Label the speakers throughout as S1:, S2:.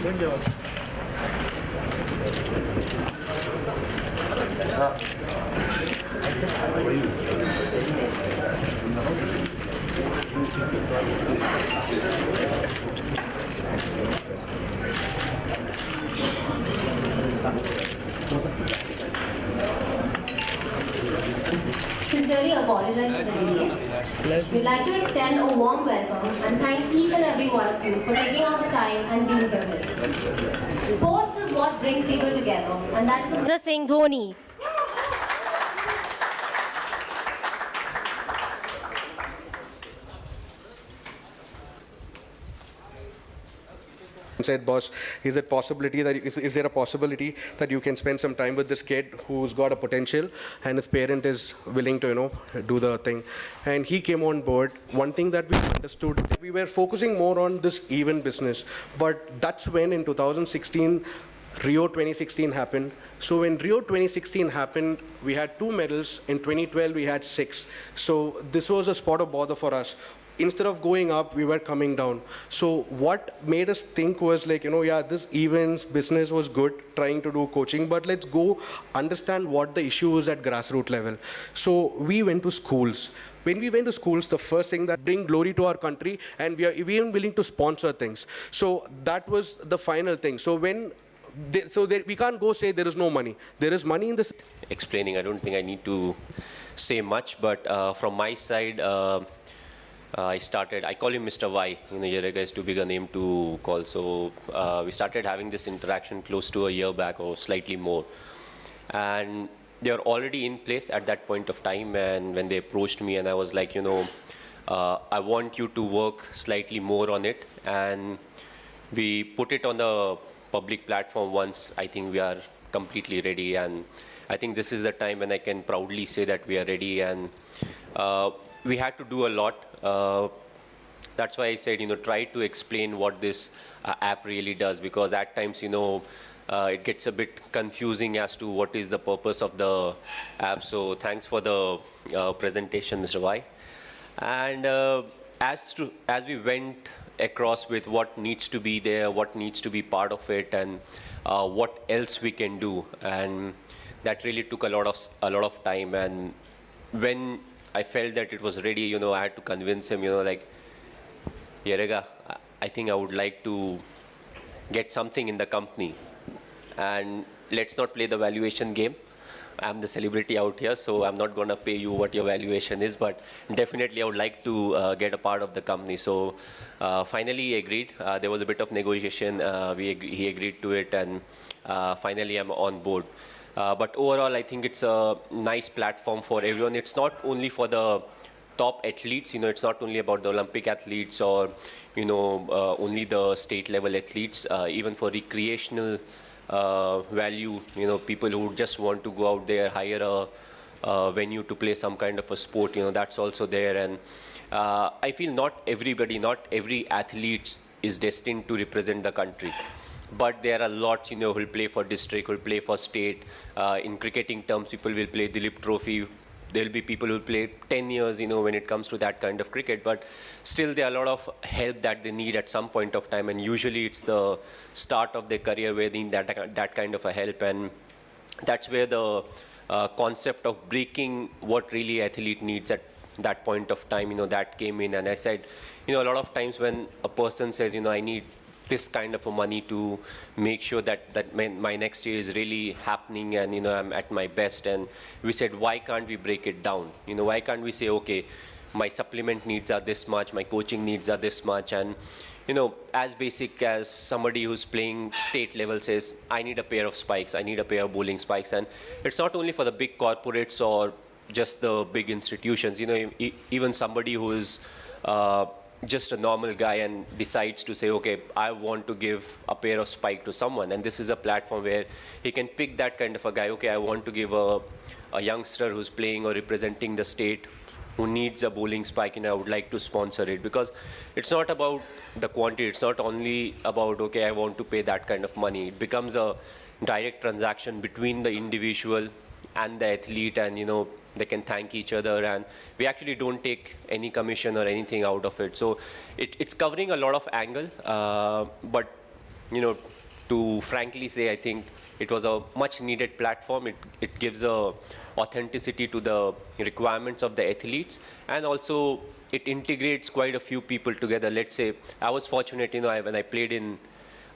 S1: Good job.
S2: Sincerely apologize for the delay. We'd like to extend a warm welcome and thank each and every one of you for taking out the time and being here with us. Sports is what brings people together, and that's the Singh Dhoni.
S3: Said, boss, is there a possibility that you can spend some time with this kid who's got a potential and his parent is willing to, do the thing? And he came on board. One thing that we understood, we were focusing more on this event business, but that's when in 2016, Rio 2016 happened. So when Rio 2016 happened, we had 2 medals. In 2012, we had 6. So this was a spot of bother for us. Instead of going up, we were coming down. So what made us think was like, yeah, this events business was good, trying to do coaching, but let's go understand what the issue is at grassroots level. So we went to schools. When we went to schools, the first thing that bring glory to our country, and we are even willing to sponsor things. So that was the final thing. So when we can't go say there is no money. There is money in this.
S4: Explaining, I don't think I need to say much, but from my side, I call him Mr. Y. Yerega is too big a name to call. So we started having this interaction close to a year back or slightly more. And they were already in place at that point of time. And when they approached me and I was like, I want you to work slightly more on it. And we put it on the public platform once I think we are completely ready. And I think this is the time when I can proudly say that we are ready. And we had to do a lot. That's why I said, try to explain what this app really does, because at times, it gets a bit confusing as to what is the purpose of the app. So thanks for the presentation, Mr. Y. And as we went across with what needs to be there, what needs to be part of it, and what else we can do, and that really took a lot of time. And when I felt that it was ready, I had to convince him, like, Yerega, I think I would like to get something in the company. And let's not play the valuation game. I'm the celebrity out here, so I'm not going to pay you what your valuation is, but definitely I would like to get a part of the company. So finally he agreed. There was a bit of negotiation. He agreed to it, and finally I'm on board. But overall, I think it's a nice platform for everyone. It's not only for the top athletes, it's not only about the Olympic athletes or, only the state level athletes, even for recreational value, people who just want to go out there, hire a venue to play some kind of a sport, that's also there. And I feel not every athlete is destined to represent the country. But there are lots, who will play for district, who will play for state. In cricketing terms, people will play Dilip Trophy. There will be people who will play 10 years, when it comes to that kind of cricket. But still, there are a lot of help that they need at some point of time. And usually, it's the start of their career where they need that kind of a help. And that's where the concept of breaking what really athlete needs at that point of time, that came in. And I said, a lot of times when a person says, I need this kind of a money to make sure that my next year is really happening and I'm at my best. And we said, why can't we break it down? Why can't we say, okay, my supplement needs are this much, my coaching needs are this much, and as basic as somebody who's playing state level says, I need a pair of spikes, I need a pair of bowling spikes. And it's not only for the big corporates or just the big institutions. Even somebody who is just a normal guy and decides to say, okay, I want to give a pair of spike to someone. And this is a platform where he can pick that kind of a guy. Okay, I want to give a youngster who's playing or representing the state who needs a bowling spike, and I would like to sponsor it. Because it's not about the quantity. It's not only about, okay, I want to pay that kind of money. It becomes a direct transaction between the individual and the athlete, and they can thank each other, and we actually don't take any commission or anything out of it. So it's covering a lot of angle, but to frankly say, I think it was a much needed platform. It gives a authenticity to the requirements of the athletes, and also it integrates quite a few people together. Let's say I was fortunate, when I played in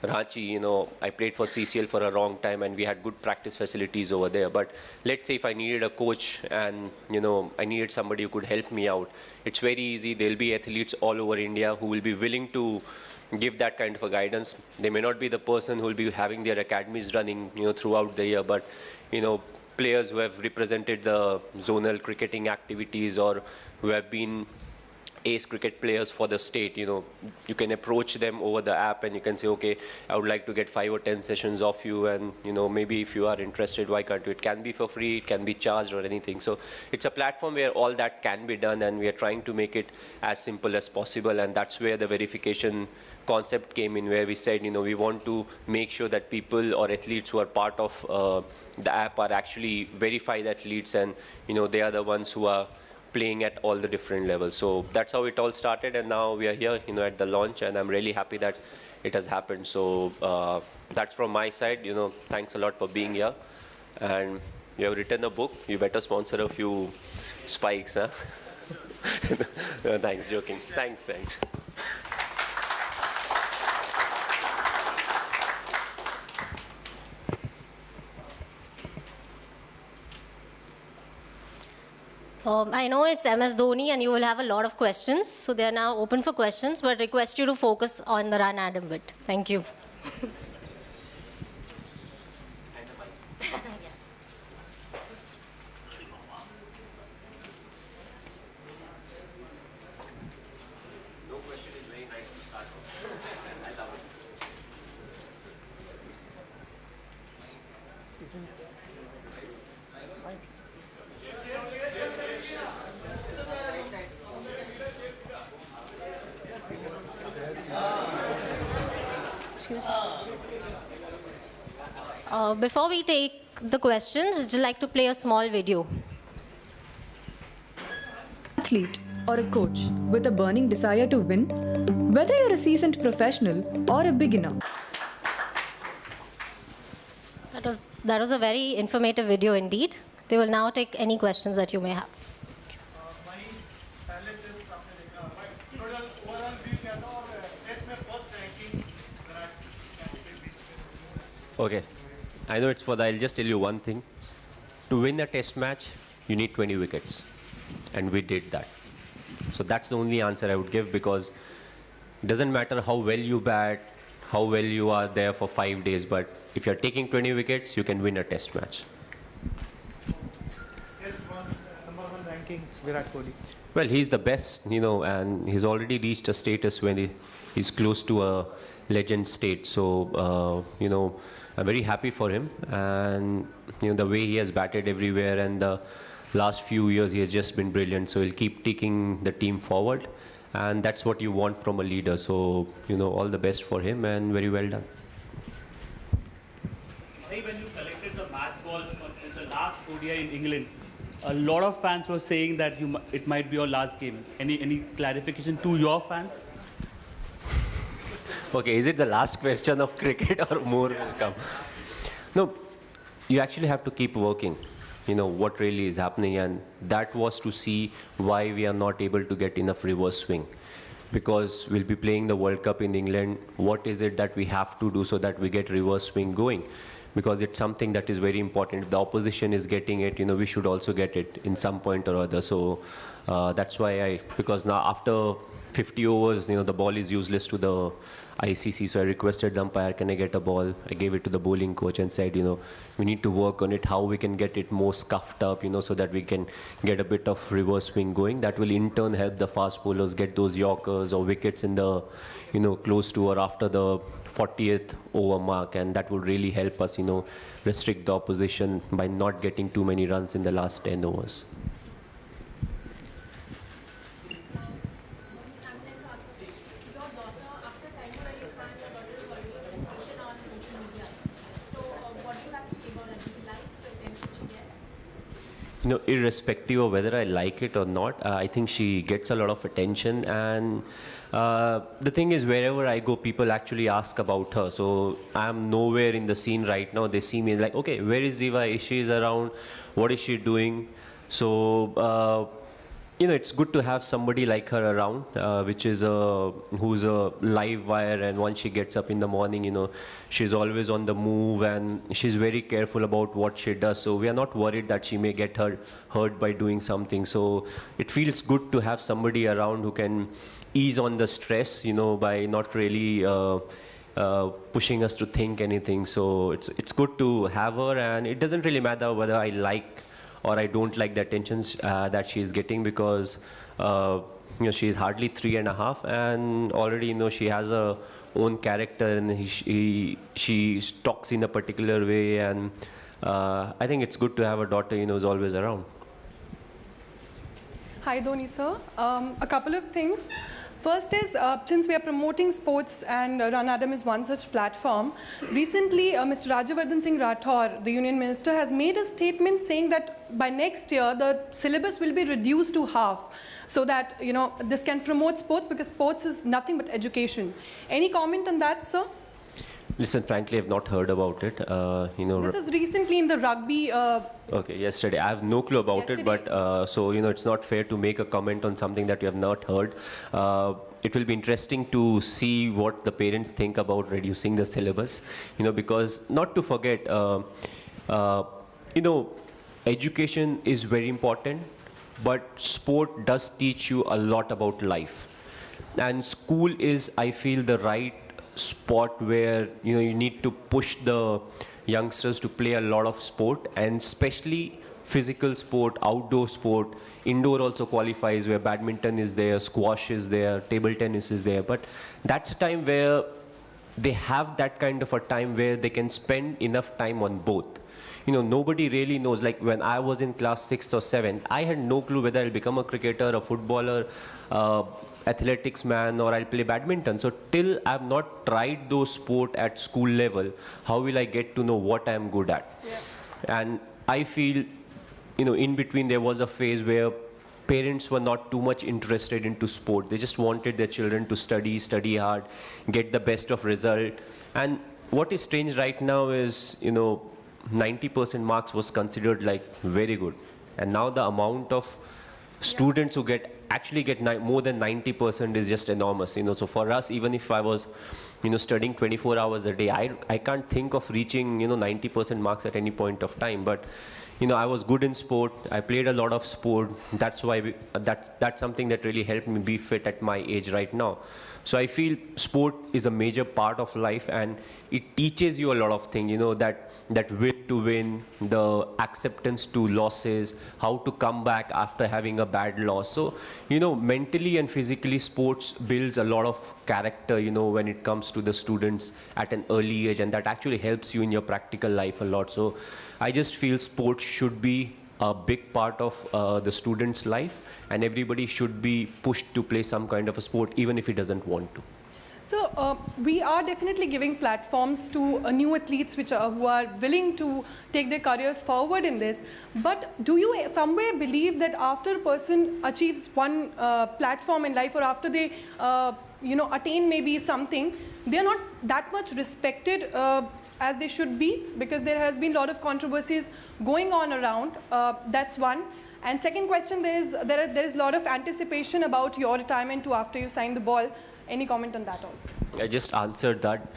S4: Ranchi, I played for CCL for a long time and we had good practice facilities over there. But let's say if I needed a coach and, I needed somebody who could help me out, it's very easy. There'll be athletes all over India who will be willing to give that kind of a guidance. They may not be the person who will be having their academies running, throughout the year, but, players who have represented the zonal cricketing activities or who have been ace cricket players for the state, you can approach them over the app and you can say, okay, I would like to get 5 or 10 sessions off you, and maybe if you are interested, why can't you? It can be for free, it can be charged or anything. So it's a platform where all that can be done, and we are trying to make it as simple as possible. And that's where the verification concept came in, where we said, we want to make sure that people or athletes who are part of the app are actually verified athletes, and they are the ones who are playing at all the different levels. So that's how it all started, and now we are here, at the launch, and I'm really happy that it has happened. So that's from my side. Thanks a lot for being here, and you have written a book. You better sponsor a few spikes, huh? No, thanks, joking. Thanks.
S2: I know it's MS Dhoni and you will have a lot of questions, so they are now open for questions, but request you to focus on the run Adam bit. Thank you. Before we take the questions, would you like to play a small video?
S1: Athlete or a coach with a burning desire to win, whether you're a seasoned professional or a beginner.
S2: That was a very informative video indeed. They will now take any questions that you may have.
S4: Okay. I know it's for that. I'll just tell you one thing. To win a test match, you need 20 wickets. And we did that. So that's the only answer I would give, because it doesn't matter how well you bat, how well you are there for 5 days, but if you're taking 20 wickets, you can win a test match.
S5: Test one, number 1 ranking, Virat Kohli.
S4: Well, he's the best, and he's already reached a status when he's close to a legend state. So, I'm very happy for him, and the way he has batted everywhere, and the last few years he has just been brilliant. So he'll keep taking the team forward, and that's what you want from a leader. So all the best for him, and very well done.
S6: When you collected the match ball in the last ODI in England, a lot of fans were saying that it might be your last game. Any clarification to your fans?
S4: Okay, is it the last question of cricket or more will come? No, you actually have to keep working, what really is happening, and that was to see why we are not able to get enough reverse swing. Because we'll be playing the World Cup in England, what is it that we have to do so that we get reverse swing going? Because it's something that is very important. If the opposition is getting it, we should also get it in some point or other. So that's why because now after 50 overs, the ball is useless to the ICC. So I requested the umpire, can I get a ball? I gave it to the bowling coach and said, we need to work on it, how we can get it more scuffed up, so that we can get a bit of reverse swing going. That will in turn help the fast bowlers get those yorkers or wickets in the, close to or after the 40th over mark. And that will really help us, restrict the opposition by not getting too many runs in the last 10 overs. irrespective of whether I like it or not, I think she gets a lot of attention. And the thing is, wherever I go, people actually ask about her. So I'm nowhere in the scene right now. They see me like, okay, where is Ziva? Is she around? What is she doing? So it's good to have somebody like her around, who's a live wire, and once she gets up in the morning, she's always on the move, and she's very careful about what she does. So we are not worried that she may get hurt by doing something. So it feels good to have somebody around who can ease on the stress, by not really pushing us to think anything. So it's good to have her, and it doesn't really matter whether I like or I don't like the attentions that she's getting, because she's hardly 3.5, and already she has her own character, and she talks in a particular way, and I think it's good to have a daughter who's always around.
S7: Hi Dhoni sir, a couple of things. First is, since we are promoting sports and Run Adam is one such platform, recently Mr. Rajyavardhan Singh Rathore, the Union Minister, has made a statement saying that by next year the syllabus will be reduced to half, so that this can promote sports, because sports is nothing but education. Any comment on that, sir?
S4: Listen, frankly, I've not heard about it.
S7: This is recently in the rugby.
S4: Okay, yesterday. I have no clue about it, but so it's not fair to make a comment on something that you have not heard. It will be interesting to see what the parents think about reducing the syllabus, because not to forget, education is very important, but sport does teach you a lot about life. And school is, I feel, the right spot where you need to push the youngsters to play a lot of sport, and especially physical sport, outdoor sport. Indoor also qualifies, where badminton is there, squash is there, table tennis is there. But that's a time where they have that kind of a time where they can spend enough time on both. Nobody really knows. Like when I was in class 6th or 7th, I had no clue whether I'll become a cricketer, a footballer, athletics man, or I'll play badminton. So till I've not tried those sport at school level, how will I get to know what I'm good at? Yeah. And I feel, in between there was a phase where parents were not too much interested into sport. They just wanted their children to study hard, get the best of result. And what is strange right now is, 90% marks was considered like very good. And now the amount of students who actually get more than 90% is just enormous. So for us, even if I was studying 24 hours a day, I can't think of reaching 90% marks at any point of time. But I was good in sport. I played a lot of sport. That's why that's something that really helped me be fit at my age right now. So I feel sport is a major part of life, and it teaches you a lot of things, that will to win, the acceptance to losses, how to come back after having a bad loss. So, mentally and physically, sports builds a lot of character, when it comes to the students at an early age, and that actually helps you in your practical life a lot. So I just feel sports should be a big part of the student's life, and everybody should be pushed to play some kind of a sport, even if he doesn't want to.
S7: So we are definitely giving platforms to new athletes who are willing to take their careers forward in this. But do you somewhere believe that after a person achieves one platform in life, or after they attain maybe something, they are not that much respected as they should be, because there has been a lot of controversies going on around? That's one. And second question, there is a lot of anticipation about your retirement too after you sign the ball. Any comment on that also?
S4: I just answered that.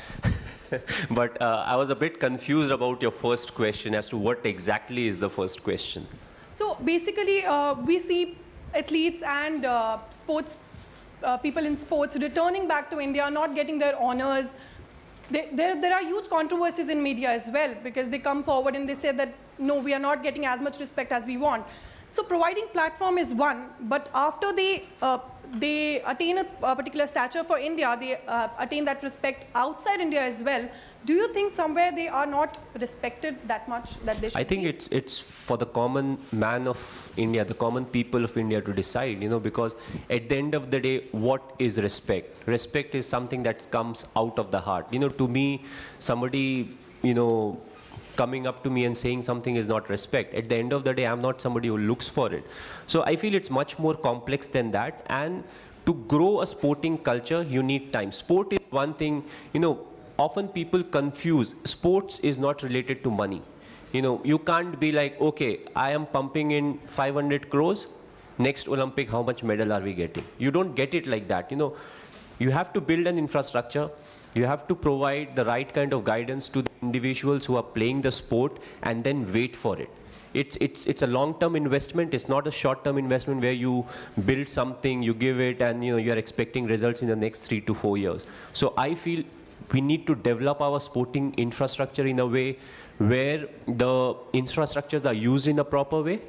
S4: But I was a bit confused about your first question as to what exactly is the first question. So
S7: basically, we see athletes and sports people in sports returning back to India, not getting their honors. There are huge controversies in media as well, because they come forward and they say that, no, we are not getting as much respect as we want. So providing platform is one, but after they attain a particular stature for India, they attain that respect outside India as well. Do you think somewhere they are not respected that much that they should
S4: I think
S7: be?
S4: it's for the common man of India, the common people of India to decide, because at the end of the day, what is respect? Respect is something that comes out of the heart. To me, somebody, coming up to me and saying something is not respect. At the end of the day, I'm not somebody who looks for it. So I feel it's much more complex than that. And to grow a sporting culture, you need time. Sport is one thing, often people confuse. Sports is not related to money. You can't be like, okay, I am pumping in 500 crores. Next Olympic, how much medal are we getting? You don't get it like that. You have to build an infrastructure. You have to provide the right kind of guidance to the individuals who are playing the sport and then wait for it. It's a long-term investment. It's not a short-term investment where you build something, you give it, and you're expecting results in the next 3 to 4 years. So I feel we need to develop our sporting infrastructure in a way where the infrastructures are used in a proper way.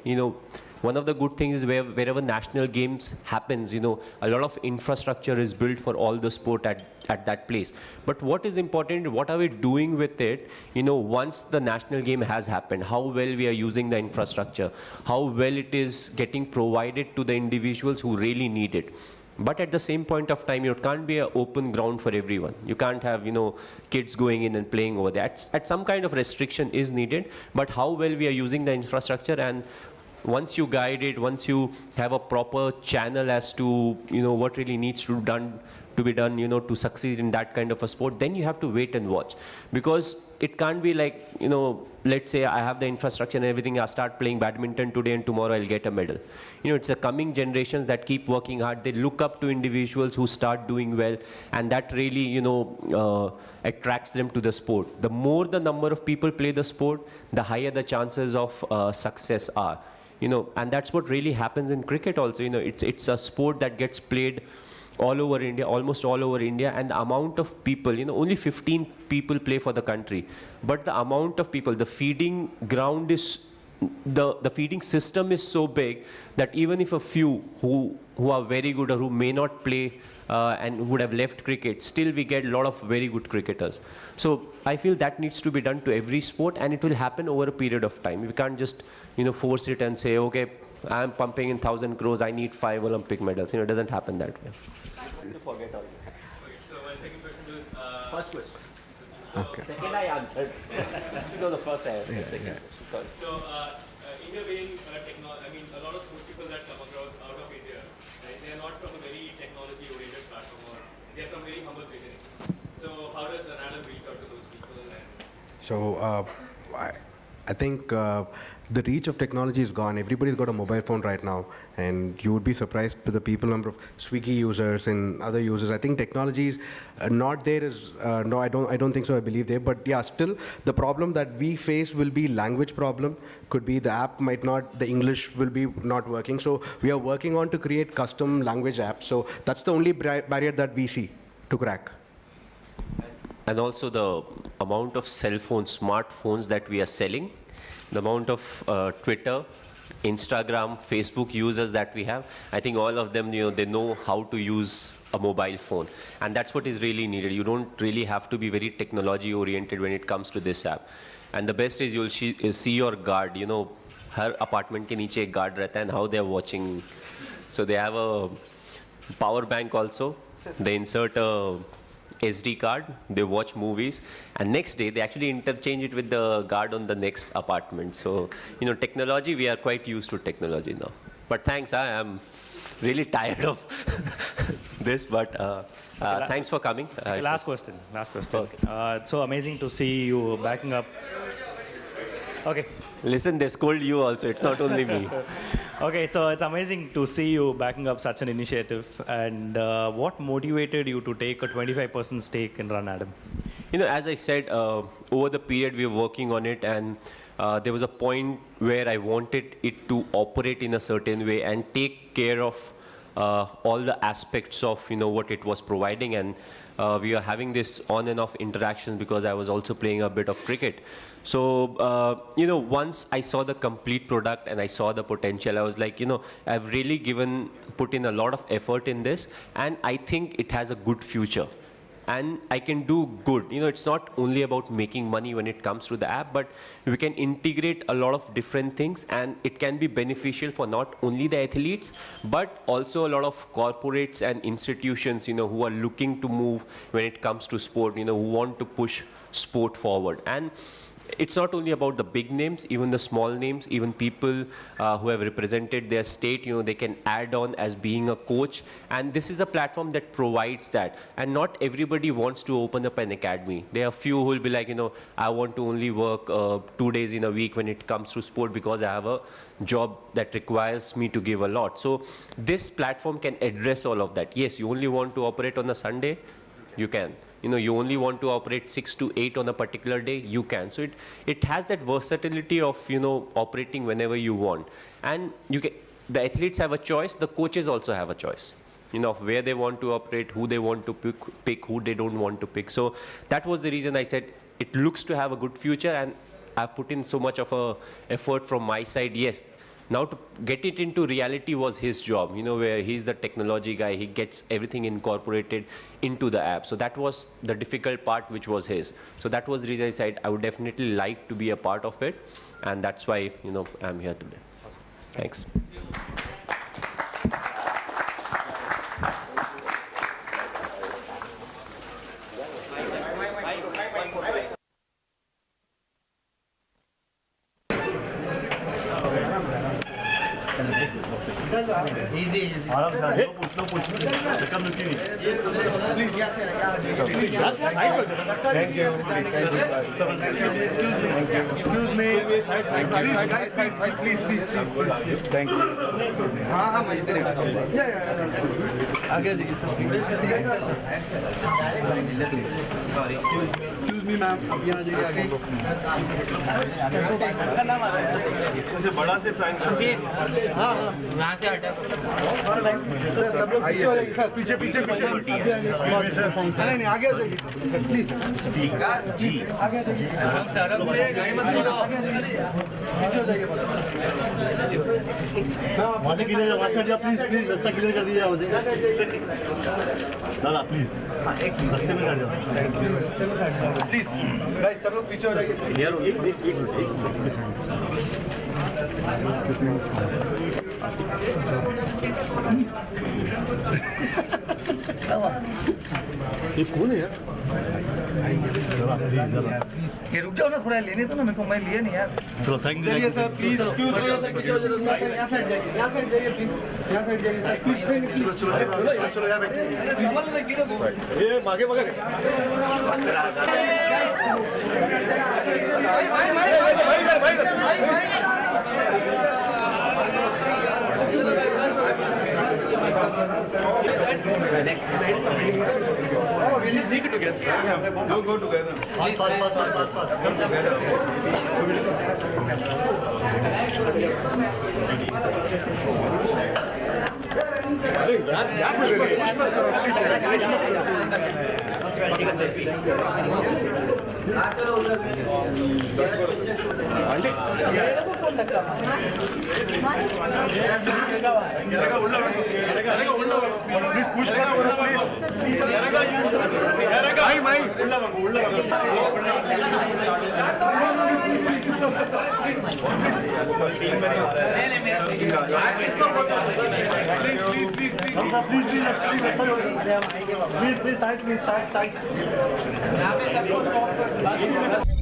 S4: One of the good things is wherever national games happens, a lot of infrastructure is built for all the sport at that place. But what is important, what are we doing with it, once the national game has happened, how well we are using the infrastructure, how well it is getting provided to the individuals who really need it. But at the same point of time, it can't be an open ground for everyone. You can't have, kids going in and playing over there. At some kind of restriction is needed, but how well we are using the infrastructure, and once you guide it, once you have a proper channel as to, what really needs to be done, to succeed in that kind of a sport, then you have to wait and watch. Because it can't be like, let's say I have the infrastructure and everything, I start playing badminton today and tomorrow I'll get a medal. It's the coming generations that keep working hard. They look up to individuals who start doing well, and that really, attracts them to the sport. The more the number of people play the sport, the higher the chances of success are. And that's what really happens in cricket also. It's a sport that gets played all over India, almost all over India, and the amount of people, only 15 people play for the country. But the amount of people, the feeding ground is, the feeding system is so big that even if a few who are very good or who may not play and would have left cricket, still we get a lot of very good cricketers. So I feel that needs to be done to every sport, and it will happen over a period of time. We can't just, force it and say, okay, I'm pumping in 1,000 crores, I need 5 Olympic medals. It doesn't happen that way. To forget all this.
S8: Okay, so my second question is...
S4: First question.
S3: Okay.
S4: Second I answered. The first I answered. Second question. Sorry.
S8: So, India being a lot of sports people that come across out of India, right, they are not from a very technology-oriented platform, or they are from very humble beginnings. So, how does Ranadam reach out to those people?
S3: So I think the reach of technology is gone. Everybody's got a mobile phone right now, and you would be surprised with the people number of Swiggy users and other users. I think technology is not there. No, I don't think so. I believe there, but yeah, still the problem that we face will be language problem. Could be the app might not, the English will be not working. So we are working on to create custom language apps. So that's the only barrier that we see to crack.
S4: And also the amount of cell phones, smartphones that we are selling, the amount of Twitter, Instagram, Facebook users that we have, I think all of them, they know how to use a mobile phone. And that's what is really needed. You don't really have to be very technology oriented when it comes to this app. And the best is you'll see your guard, her apartment ke niche ek guard rehta hai, and how they're watching. So they have a power bank also. They insert a SD card, they watch movies, and next day they actually interchange it with the guard on the next apartment. So, technology, we are quite used to technology now. But thanks, I am really tired of this, but thanks for coming.
S9: Last question.
S4: Okay.
S9: So amazing to see you backing up. Okay.
S4: Listen, they scold you also, it's not only me.
S9: Okay, so it's amazing to see you backing up such an initiative. And what motivated you to take a 25% stake in Ranadam?
S4: As I said, over the period we were working on it, and there was a point where I wanted it to operate in a certain way and take care of all the aspects of what it was providing. And we are having this on and off interactions because I was also playing a bit of cricket. So, once I saw the complete product and I saw the potential, I was like, I've really put in a lot of effort in this, and I think it has a good future. And I can do good. It's not only about making money when it comes to the app, but we can integrate a lot of different things, and it can be beneficial for not only the athletes, but also a lot of corporates and institutions, who are looking to move when it comes to sport, who want to push sport forward. And it's not only about the big names, even the small names, even people who have represented their state, they can add on as being a coach. And this is a platform that provides that. And not everybody wants to open up an academy. There are few who will be like, I want to only work 2 days in a week when it comes to sport because I have a job that requires me to give a lot. So this platform can address all of that. Yes, you only want to operate on a Sunday, you can. You only want to operate 6 to 8 on a particular day, you can. So it has that versatility of, operating whenever you want. And the athletes have a choice, the coaches also have a choice. Of where they want to operate, who they want to pick, who they don't want to pick. So that was the reason I said it looks to have a good future, and I've put in so much of a effort from my side. Yes, now to get it into reality was his job, where he's the technology guy, he gets everything incorporated into the app. So that was the difficult part, which was his. So that was the reason I said I would definitely like to be a part of it, and that's why, I'm here today. Awesome. Thanks.
S10: Easy. आराम से no पूछ धक्का मिलती नहीं please thank you excuse me side please thank you हाँ मैं इधर आगे जाइए सॉरी एक्सक्यूज मी मैम अब यहाँ जाइए आगे मुझे बड़ा से साइन हाँ यहाँ से हटा पीछे पीछे पीछे नहीं आगे आ जाइए प्लीज जी आगे आ जाइए वहाँ से क्लियर प्लीज प्लीज रास्ता क्लियर कर दीजिए मुझे दादा प्लीज रास्ते में कर जाओ प्लीज गाइस सब लोग पीछे हो जाइए ये कौन है यार?
S11: ये रुक जाओ ना थोड़ा लेने तो ना मेरे को मैं लिए नहीं यार
S10: चलो thank you sir please excuse me sir यहाँ साइड जाइए प्लीज यहाँ साइड जाइए सर प्लीज चलो यार संभाल ले गिरो ये आगे भाई We'll sneak it together. Go together. Fast. Come together. अरे यार पुश मत करो प्लीज पुश मत करो ठीक है सेल्फी चलो उधर आंटी ये को कौन धक्का प्लीज पुश मत करो प्लीज भाई प्लीज साइड यहाँ पे सबको स्टॉप कर